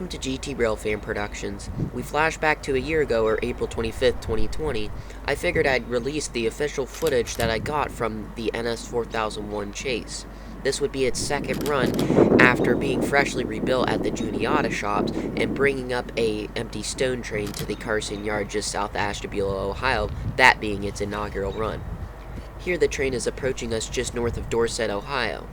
Welcome to GT Railfan Productions. We flash back to a year ago, or April 25th, 2020. I figured I'd release the official footage that I got from the NS 4001 chase. This would be its second run after being freshly rebuilt at the Juniata shops and bringing up a empty stone train to the Carson Yard just south of Ashtabula, Ohio, that being its inaugural run. Here the train is approaching us just north of Dorset, Ohio.